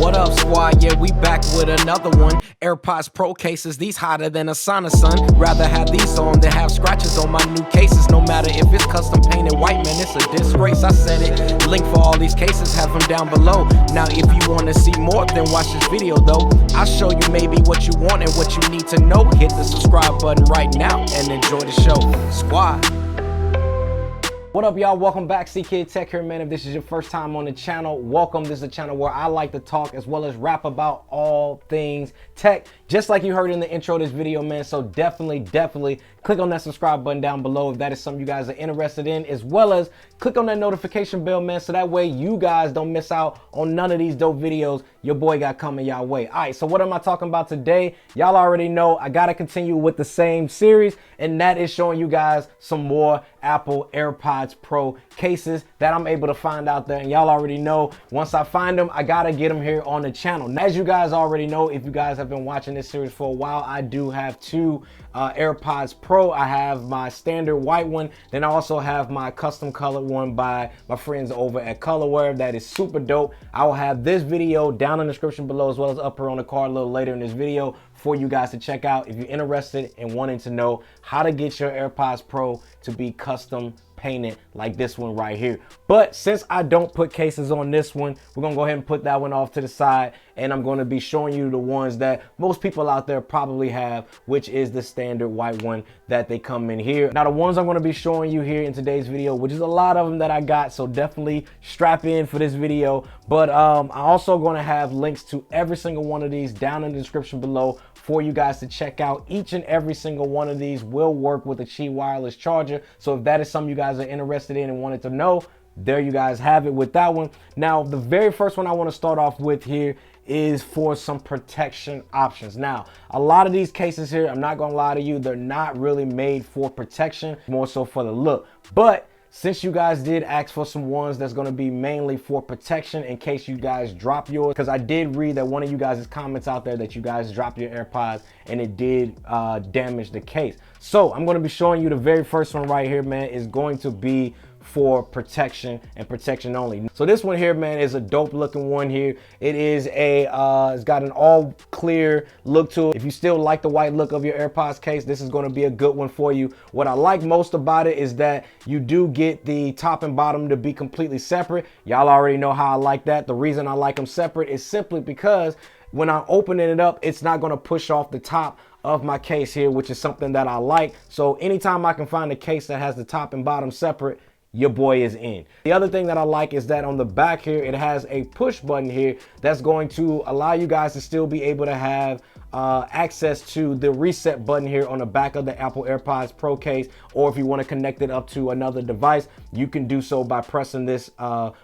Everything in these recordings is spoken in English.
What up, squad? Yeah, we back with another one. AirPods Pro cases, these hotter than a sauna, son. Rather have these on than have scratches on my new cases. No matter if it's custom painted white, man, it's a disgrace. I said it. Link for all these cases, have them down below. Now, if you want to see more, then watch this video, though. I'll show you maybe what you want and what you need to know. Hit the subscribe button right now and enjoy the show. Squad. What up, y'all? Welcome back. C-Kid Tech here, man. If this is your first time on the channel, welcome. This is a channel where I like to talk as well as rap about all things tech, just like you heard in the intro of this video, man. So definitely click on that subscribe button down below if that is something you guys are interested in, as well as click on that notification bell, man, so that way you guys don't miss out on none of these dope videos your boy got coming y'all way. All right, so what am I talking about today? Y'all already know I gotta continue with the same series, and that is showing you guys some more Apple AirPods Pro cases that I'm able to find out there. And y'all already know, once I find them, I gotta get them here on the channel. Now, as you guys already know, if you guys have been watching this series for a while, I do have two AirPods Pro. I have my standard white one, then I also have my custom colored one by my friends over at Colorware. That is super dope. I will have this video down in the description below, as well as up here on the card a little later in this video for you guys to check out if you're interested in wanting to know how to get your AirPods Pro to be custom painted like this one right here. But since I don't put cases on this one, we're gonna go ahead and put that one off to the side, and I'm gonna be showing you the ones that most people out there probably have, which is the standard white one that they come in here. Now, the ones I'm gonna be showing you here in today's video, which is a lot of them that I got, so definitely strap in for this video. But I'm also gonna have links to every single one of these down in the description below for you guys to check out. Each and every single one of these will work with a Qi wireless charger. So if that is something you guys are interested in and wanted to know, there you guys have it with that one. Now, the very first one I want to start off with here is for some protection options. Now, a lot of these cases here, I'm not gonna lie to you, they're not really made for protection, more so for the look. But since you guys did ask for some ones that's going to be mainly for protection in case you guys drop yours, because I did read that one of you guys' comments out there that you guys dropped your AirPods and it did damage the case. So I'm going to be showing you the very first one right here, man, is going to be for protection and protection only. So this one here, man, is a dope looking one here. It is a it's got an all clear look to it. If you still like the white look of your AirPods case, this is going to be a good one for you. What I like most about it is that you do get the top and bottom to be completely separate. Y'all already know how I like that. The reason I like them separate is simply because when I'm opening it up, it's not going to push off the top of my case here, which is something that I like. So anytime I can find a case that has the top and bottom separate, your boy is in. The other thing that I like is that on the back here, it has a push button here that's going to allow you guys to still be able to have access to the reset button here on the back of the Apple AirPods Pro case, or if you want to connect it up to another device, you can do so by pressing this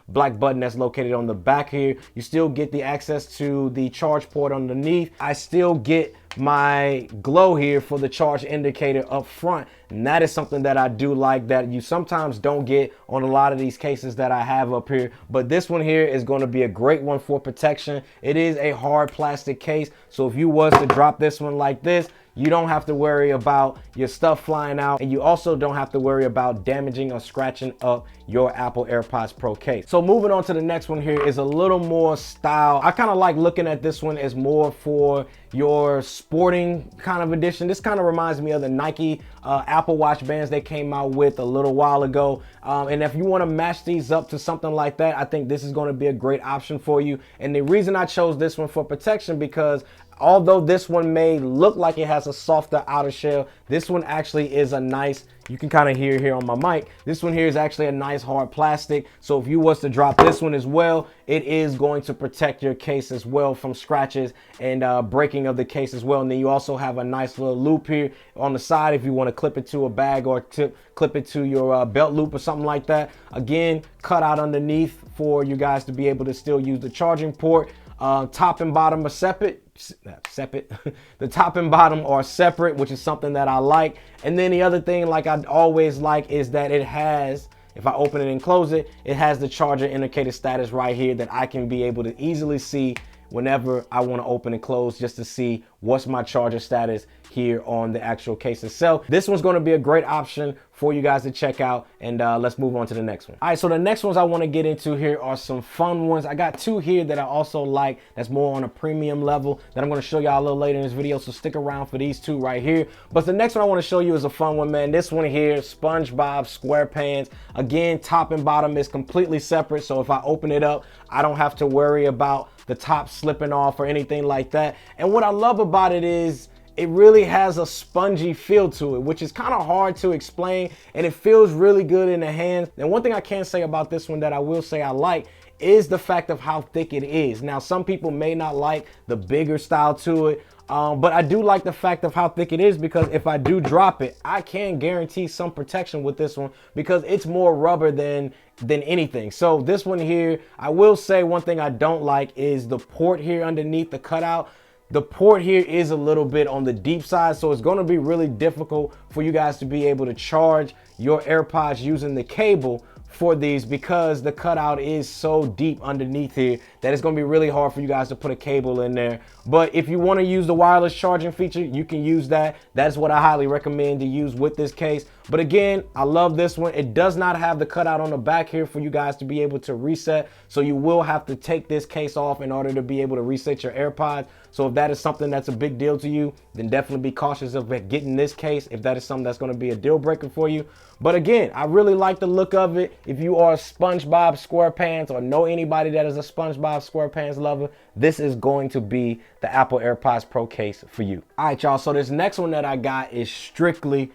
black button that's located on the back here. You still get the access to the charge port underneath. I still get my glow here for the charge indicator up front, and that is something that I do like that you sometimes don't get on a lot of these cases that I have up here. But this one here is going to be a great one for protection. It is a hard plastic case, so if you was to drop this one like this, you don't have to worry about your stuff flying out, and you also don't have to worry about damaging or scratching up your Apple AirPods Pro case. So moving on to the next one here is a little more style. I kind of like looking at this one as more for your sporting kind of edition. This kind of reminds me of the Nike Apple Watch bands they came out with a little while ago. And if you want to match these up to something like that, I think this is going to be a great option for you. And the reason I chose this one for protection, because although this one may look like it has a softer outer shell, this one actually is a nice, you can kind of hear here on my mic, this one here is actually a nice hard plastic. So if you was to drop this one as well, it is going to protect your case as well from scratches and breaking of the case as well. And then you also have a nice little loop here on the side if you want to clip it to a bag or clip it to your belt loop or something like that. Again, cut out underneath for you guys to be able to still use the charging port. Top and bottom are separate. The top and bottom are separate, which is something that I like. And then the other thing, like I always like, is that it has, if I open it and close it, it has the charger indicator status right here that I can be able to easily see whenever I want to open and close, just to see what's my charger status here on the actual case itself. This one's going to be a great option for you guys to check out, and let's move on to the next one. All right, so the next ones I want to get into here are some fun ones. I got two here that I also like that's more on a premium level that I'm going to show y'all a little later in this video, so stick around for these two right here. But the next one I want to show you is a fun one, man. This one here, SpongeBob SquarePants. Again, top and bottom is completely separate, so if I open it up, I don't have to worry about the top slipping off or anything like that. And what I love about it is it really has a spongy feel to it, which is kind of hard to explain, and it feels really good in the hands. And one thing I can say about this one that I will say I like is the fact of how thick it is. Now, some people may not like the bigger style to it, but I do like the fact of how thick it is, because if I do drop it, I can guarantee some protection with this one because it's more rubber than anything. So this one here, I will say one thing I don't like is the port here underneath the cutout. The port here is a little bit on the deep side, so it's going to be really difficult for you guys to be able to charge your AirPods using the cable for these, because the cutout is so deep underneath here that it's going to be really hard for you guys to put a cable in there. But if you want to use the wireless charging feature, you can use that. That's what I highly recommend to use with this case. But again, I love this one. It does not have the cutout on the back here for you guys to be able to reset, so you will have to take this case off in order to be able to reset your AirPods. So if that is something that's a big deal to you, then definitely be cautious of getting this case if that is something that's going to be a deal breaker for you. But again, I really like the look of it. If you are a SpongeBob SquarePants or know anybody that is a SpongeBob SquarePants lover, this is going to be the Apple AirPods Pro case for you. All right, y'all. So this next one that I got is strictly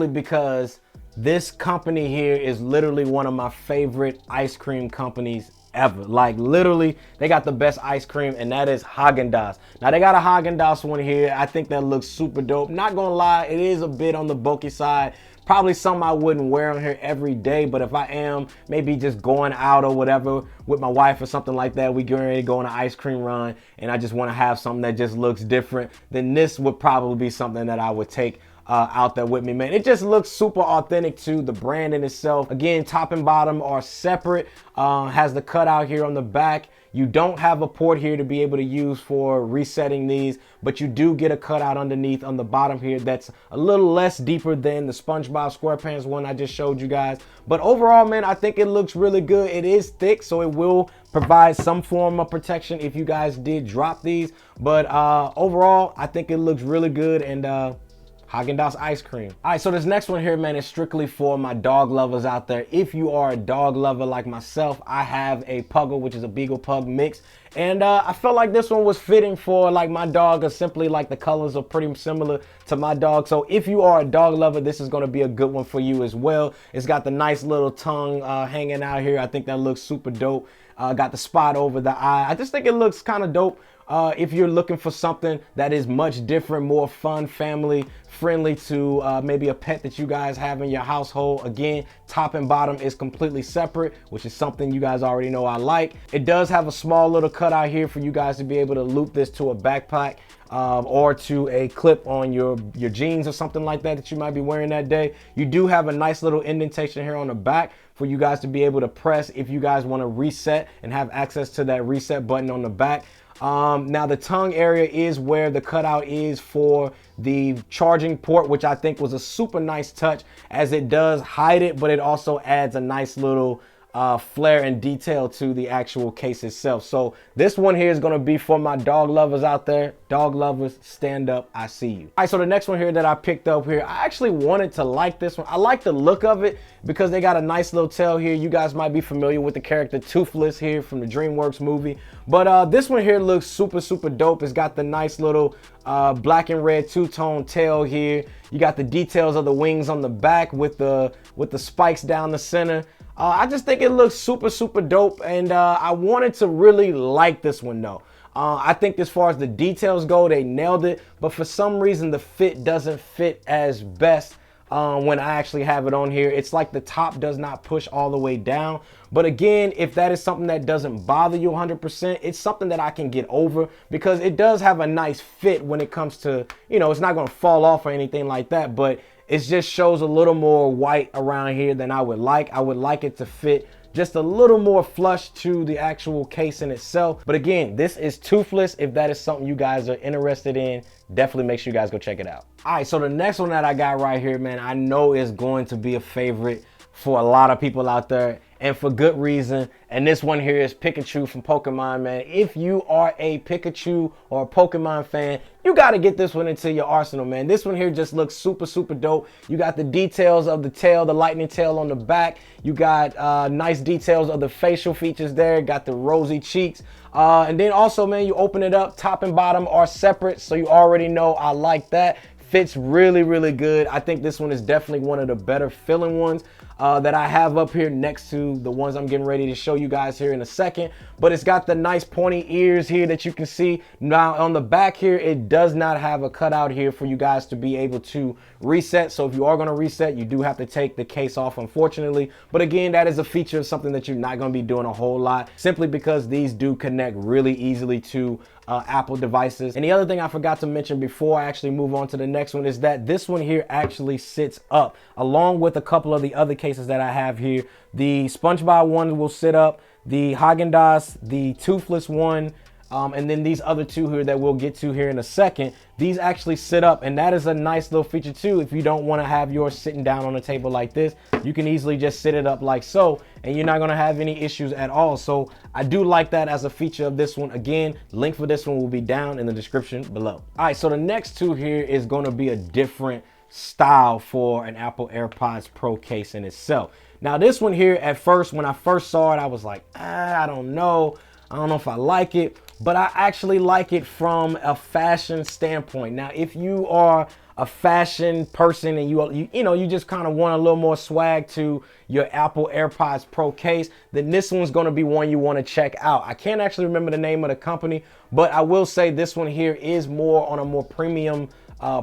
because this company here is literally one of my favorite ice cream companies ever. Like, literally, they got the best ice cream, and that is Haagen Dazs. Now, they got a Haagen Dazs one here. I think that looks super dope. Not gonna lie, it is a bit on the bulky side. Probably something I wouldn't wear on here every day, but if I am maybe just going out or whatever with my wife or something like that, we getting ready to go on an ice cream run, and I just want to have something that just looks different, then this would probably be something that I would take out there with me, man. It just looks super authentic to the brand in itself. Again, top and bottom are separate. Has the cutout here on the back. You don't have a port here to be able to use for resetting these, but you do get a cutout underneath on the bottom here that's a little less deeper than the SpongeBob SquarePants one I just showed you guys. But overall, man, I think it looks really good. It is thick, so it will provide some form of protection if you guys did drop these. But overall, I think it looks really good, and Haagen Dazs ice cream. All right, so this next one here, man, is strictly for my dog lovers out there. If you are a dog lover like myself, I have a Puggle, which is a Beagle Pug mix. And I felt like this one was fitting for like my dog, or simply like the colors are pretty similar to my dog. So if you are a dog lover, this is going to be a good one for you as well. It's got the nice little tongue hanging out here. I think that looks super dope. Got the spot over the eye. I just think it looks kind of dope. If you're looking for something that is much different, more fun, family friendly to maybe a pet that you guys have in your household. Again, top and bottom is completely separate, which is something you guys already know I like. It does have a small little cutout here for you guys to be able to loop this to a backpack or to a clip on your jeans or something like that you might be wearing that day. You do have a nice little indentation here on the back for you guys to be able to press if you guys want to reset and have access to that reset button on the back. Now the tongue area is where the cutout is for the charging port, which I think was a super nice touch, as it does hide it, but it also adds a nice little flair and detail to the actual case itself. So this one here is going to be for my dog lovers out there. Dog lovers, stand up, I see you. All right, so the next one here that I picked up here, I actually wanted to like this one. I like the look of it because they got a nice little tail here. You guys might be familiar with the character Toothless here from the DreamWorks movie, but this one here looks super dope. It's got the nice little black and red two-tone tail here. You got the details of the wings on the back with the spikes down the center. I just think it looks super dope, and I wanted to really like this one though. I think as far as the details go, they nailed it, but for some reason the fit doesn't fit as best when I actually have it on here. It's like the top does not push all the way down. But again, if that is something that doesn't bother you 100%, it's something that I can get over, because it does have a nice fit when it comes to, you know, it's not going to fall off or anything like that, but it just shows a little more white around here than I would like. I would like it to fit just a little more flush to the actual case in itself. But again, this is toothless. If that is something you guys are interested in, definitely make sure you guys go check it out. All right, so the next one that I got right here, man, I know is going to be a favorite for a lot of people out there, and for good reason. And this one here is Pikachu from Pokemon, man. If you are a Pikachu or a Pokemon fan, you got to get this one into your arsenal, man. This one here just looks super, super dope. You got the details of the tail, the lightning tail on the back. You got nice details of the facial features there. Got the rosy cheeks. And then also, man, you open it up, top and bottom are separate. So you already know I like that. Fits really, really good. I think this one is definitely one of the better feeling ones that I have up here next to the ones I'm getting ready to show you guys here in a second. But it's got the nice pointy ears here that you can see. Now on the back here, it does not have a cutout here for you guys to be able to reset. So if you are going to reset, you do have to take the case off, unfortunately. But again, that is a feature of something that you're not going to be doing a whole lot, simply because these do connect really easily to Apple devices. And the other thing I forgot to mention before I actually move on to the next one is that this one here actually sits up, along with a couple of the other cases that I have here. The SpongeBob one will sit up, the Haagen-Dazs, the Toothless one, and then these other two here that we'll get to here in a second. These actually sit up, and that is a nice little feature too. If you don't want to have yours sitting down on a table like this, you can easily just sit it up like so, and you're not going to have any issues at all. So I do like that as a feature of this one. Again, link for this one will be down in the description below. All right, so the next two here is going to be a different style for an Apple AirPods Pro case in itself. Now this one here, at first, when I first saw it, I was like, I don't know if I like it. But I actually like it from a fashion standpoint. Now, if you are a fashion person and you just kind of want a little more swag to your Apple AirPods Pro case, then this one's going to be one you want to check out. I can't actually remember the name of the company, but I will say this one here is more on a more premium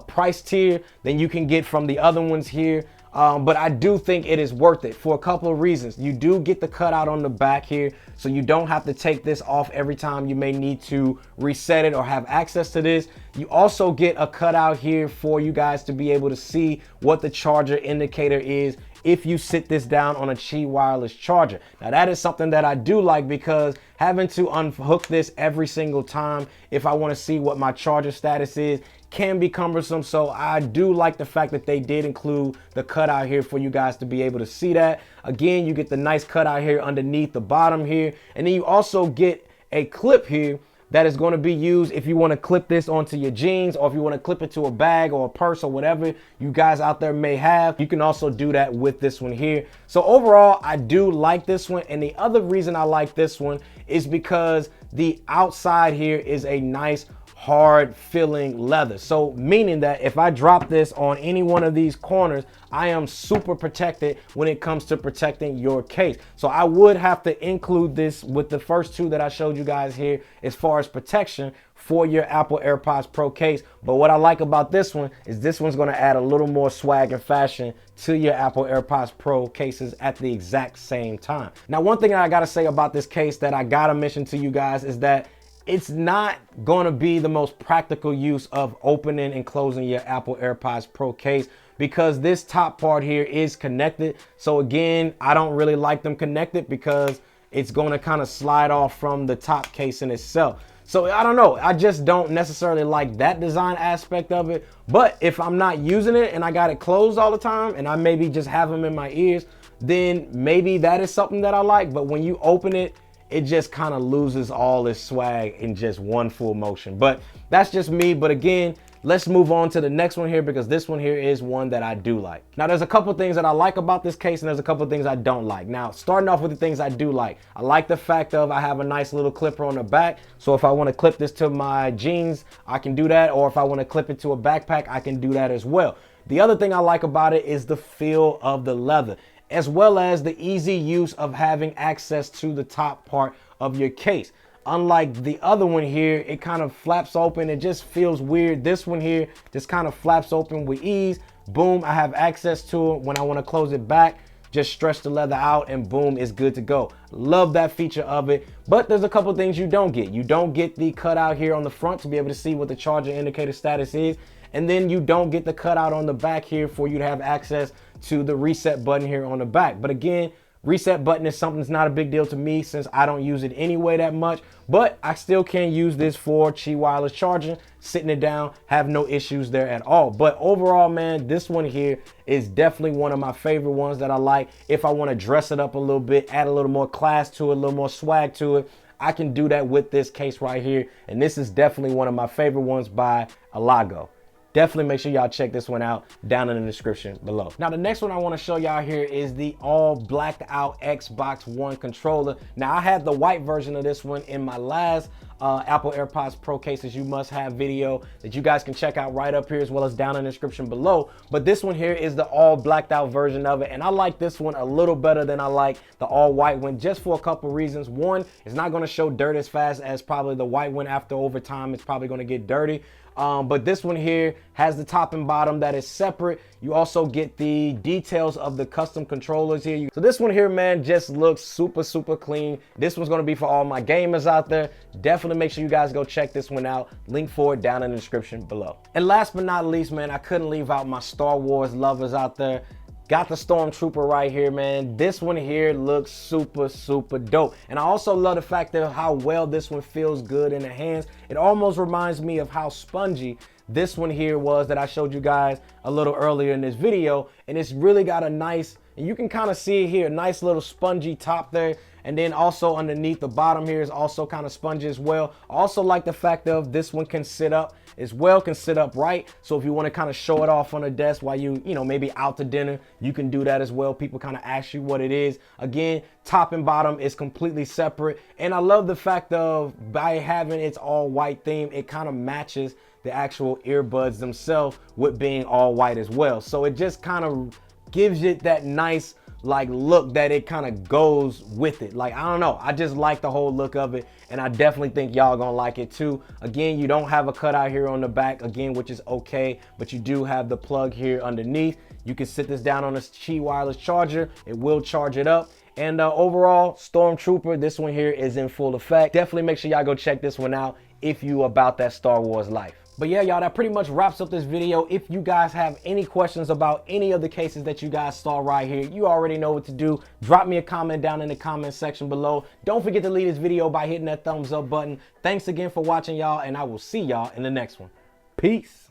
price tier than you can get from the other ones here. But I do think it is worth it for a couple of reasons. You do get the cutout on the back here, so you don't have to take this off every time you may need to reset it or have access to this. You also get a cutout here for you guys to be able to see what the charger indicator is if you sit this down on a Qi wireless charger. Now that is something that I do like, because having to unhook this every single time if I want to see what my charger status is can be cumbersome. So I do like the fact that they did include the cutout here for you guys to be able to see that. Again, you get the nice cutout here underneath the bottom here, and then you also get a clip here that is going to be used if you want to clip this onto your jeans, or if you want to clip it to a bag or a purse or whatever you guys out there may have. You can also do that with this one here. So overall, I do like this one. And the other reason I like this one is because the outside here is a nice hard feeling leather. So meaning that if I drop this on any one of these corners, I am super protected when it comes to protecting your case. So I would have to include this with the first two that I showed you guys here as far as protection for your Apple AirPods Pro case. But what I like about this one is this one's going to add a little more swag and fashion to your Apple AirPods Pro cases at the exact same time. Now, one thing that I got to say about this case that I got to mention to you guys is that it's not going to be the most practical use of opening and closing your Apple AirPods Pro case, because this top part here is connected. So again, I don't really like them connected because it's going to kind of slide off from the top case in itself. So I don't know, I just don't necessarily like that design aspect of it. But if I'm not using it and I got it closed all the time and I maybe just have them in my ears, then maybe that is something that I like. But when you open it, it just kind of loses all its swag in just one full motion. But that's just me. But again, let's move on to the next one here, because this one here is one that I do like. Now, there's a couple things that I like about this case, and there's a couple things I don't like. Now, starting off with the things I do like. I like the fact of I have a nice little clipper on the back. So if I want to clip this to my jeans, I can do that. Or if I want to clip it to a backpack, I can do that as well. The other thing I like about it is the feel of the leather, as well as the easy use of having access to the top part of your case. Unlike the other one here, it kind of flaps open. It just feels weird. This one here just kind of flaps open with ease. Boom, I have access to it. When I want to close it back, just stretch the leather out and boom, it's good to go. Love that feature of it. But there's a couple things you don't get. You don't get the cutout here on the front to be able to see what the charger indicator status is. And then you don't get the cutout on the back here for you to have access to the reset button here on the back. But again, Reset button is something that's not a big deal to me since I don't use it anyway that much, but I still can use this for Qi wireless charging, sitting it down, have no issues there at all. But overall, man, this one here is definitely one of my favorite ones that I like. If I want to dress it up a little bit, add a little more class to it, a little more swag to it, I can do that with this case right here. And this is definitely one of my favorite ones by Haagen. Definitely make sure y'all check this one out down in the description below. Now, the next one I want to show y'all here is the all blacked out Xbox One controller. Now, I had the white version of this one in my last Apple AirPods Pro cases you must have video that you guys can check out right up here as well as down in the description below. But this one here is the all blacked out version of it. And I like this one a little better than I like the all white one just for a couple reasons. One, it's not going to show dirt as fast as probably the white one. After over time, it's probably going to get dirty. But this one here has the top and bottom that is separate. You also get the details of the custom controllers here. So this one here, man, just looks super, super clean. This one's gonna be for all my gamers out there. Definitely make sure you guys go check this one out. Link for it down in the description below. And last but not least, man, I couldn't leave out my Star Wars lovers out there. Got the Stormtrooper right here, man. This one here looks super, super dope. And I also love the fact that how well this one feels good in the hands. It almost reminds me of how spongy this one here was that I showed you guys a little earlier in this video. And it's really got a nice, and you can kind of see it here, nice little spongy top there. And then also underneath the bottom here is also kind of spongy as well. I also like the fact of this one can sit up as well, can sit up right. So if you want to kind of show it off on the desk while you know, maybe out to dinner, you can do that as well. People kind of ask you what it is. Again, top and bottom is completely separate. And I love the fact of by having its all white theme, it kind of matches the actual earbuds themselves with being all white as well. So it just kind of gives it that nice like look that it kind of goes with it. Like, I don't know, I just like the whole look of it, and I definitely think y'all gonna like it too. Again, you don't have a cutout here on the back, again, which is okay, but you do have the plug here underneath. You can sit this down on a Qi wireless charger, it will charge it up. And overall, Stormtrooper, this one here is in full effect. Definitely make sure y'all go check this one out if you about that Star Wars life. But yeah, y'all, that pretty much wraps up this video. If you guys have any questions about any of the cases that you guys saw right here, you already know what to do. Drop me a comment down in the comment section below. Don't forget to leave this video by hitting that thumbs up button. Thanks again for watching, y'all, and I will see y'all in the next one. Peace.